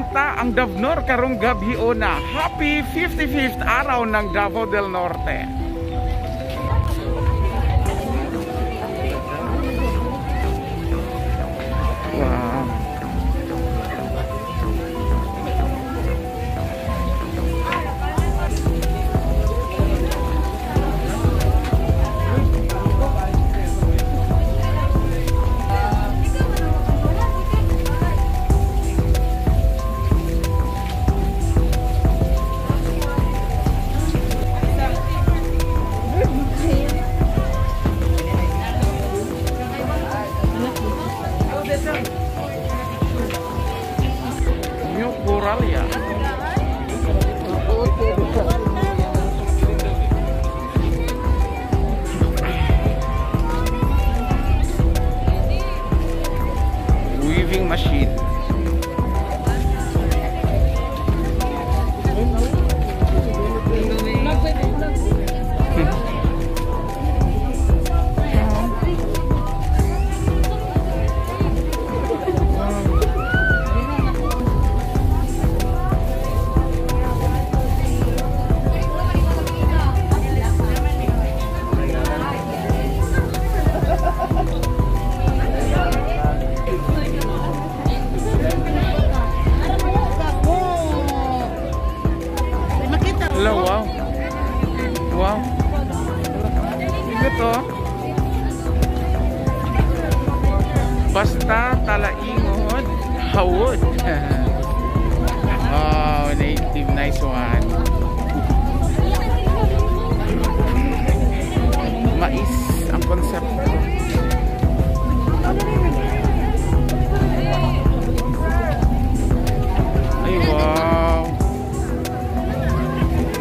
bata ang Davnor karong gabi na. Happy 55th araw ng Davao del Norte. Wow. New Coralia. Weaving machine. Hello, wow. Wow. Ito. Basta talaingod hawod. Oh, native, nice one. Mais ang konsepto. Ay, wow.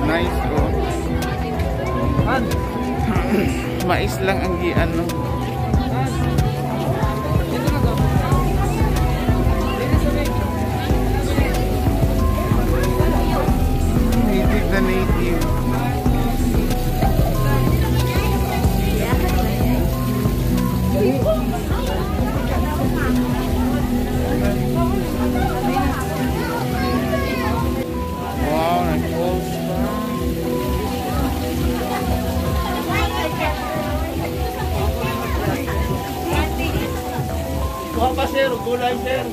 Nice, oh. Mais lang ang giano. Native na native. Wow, nag-post pa. Kuha pa sir, gulay sir.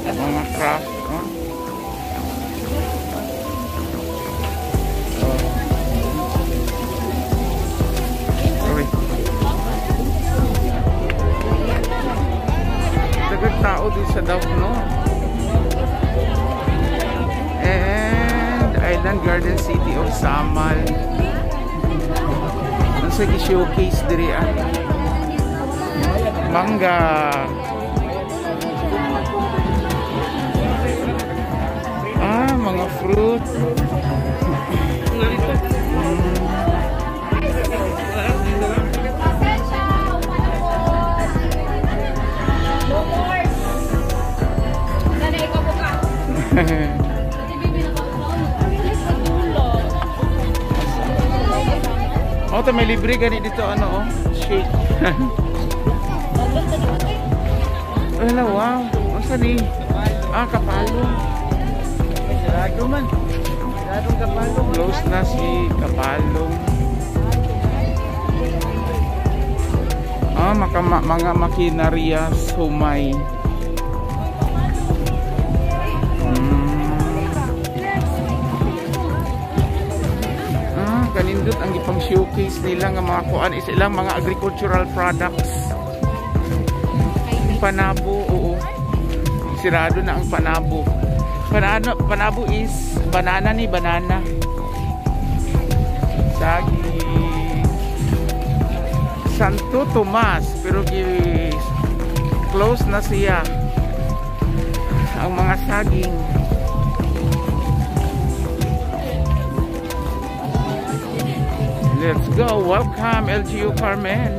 Mga craft, oh. Sorry. Dagat tao din sa Davnor. And Island Garden City of Samal. Ang sige showcase diri mangga. Mga fruit. Oh, may libre gani dito ano, oh, shake. Wala, wow. Masa ni? Kapalong. Sarado man. Saradong kapalong. Close na si Kapalong. Mga makinarya sumay. Kanindot ang ipang showcase nila nga mga kuan is ilang mga agricultural products. Panabo, oo. Sirado na ang panabo. Panabo is banana ni banana. Sagi. Santo Tomas, pero close na siya. Ang mga saging. Let's go. Welcome LGU Carmen.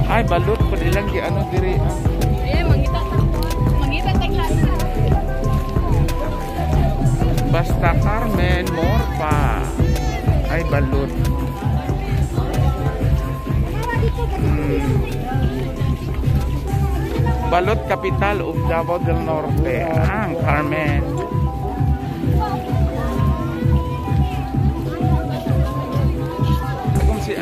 Ay balot pa nilang di ano diri. Mangita taglan. Basta Carmen Morpa. Ay balot. Balot capital of Davao del Norte, ang Carmen. Kung si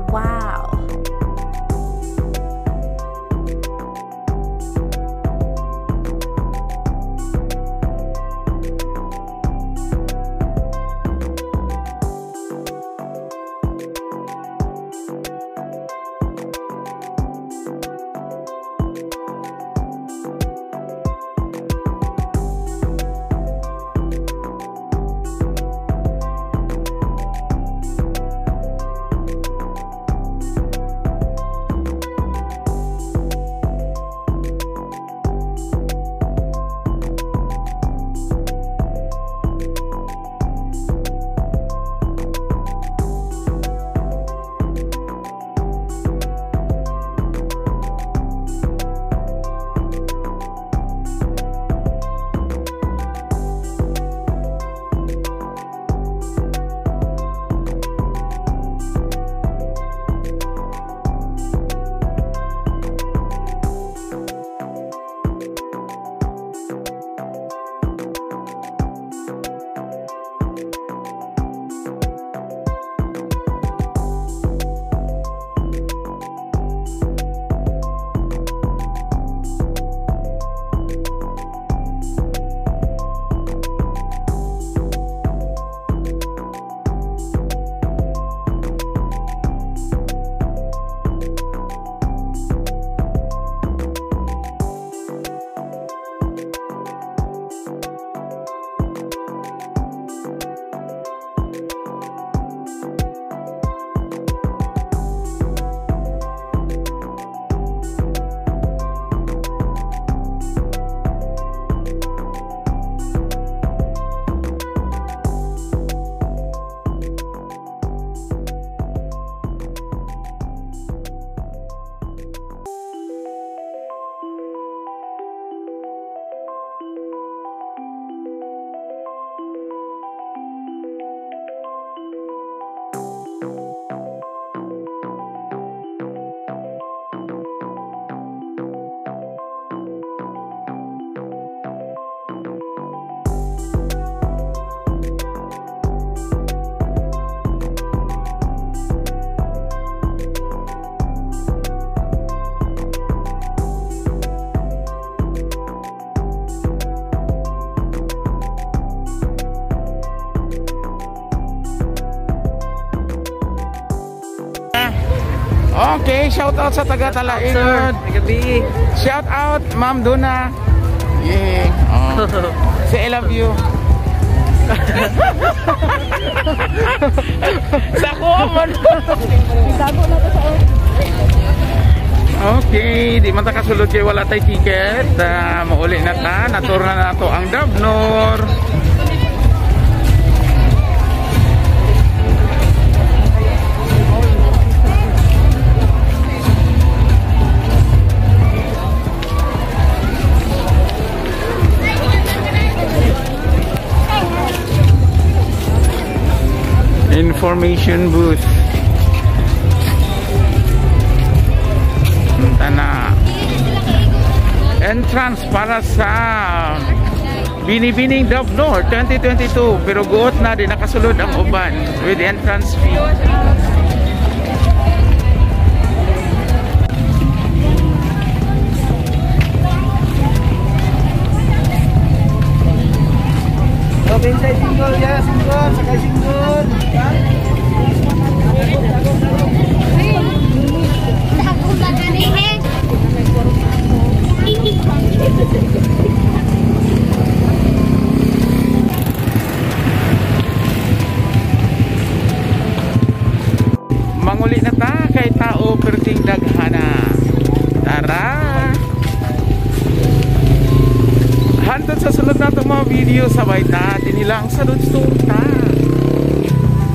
Wow. Okay, shout out sa taga Talainod. Gabi. Shout out Ma'am Duna. Yeah. Oh. Say I love you. Sa kuwan. Isago na to sa Okay, di man ta kasulod kay wala tay ticket. Mauli na ta, natur na nato ang Davnor. Information booth. Punta na. Entrance para sa Binibining Davnor 2022, pero guot na din nakasulod ang uban with entrance fee. Bintay singgol ya, singgol, sakay singgol. Manguli na ta kay tao perting daghana. Tara. Hantod sa sulod na itong mga video, sabay ta, tinilang sa ta.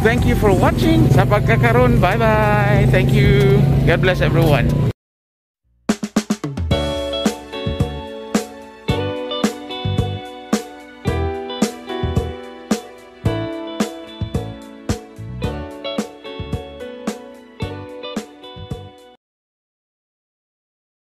thank you for watching. Sa pagkakaroon, bye-bye. Thank you. God bless everyone.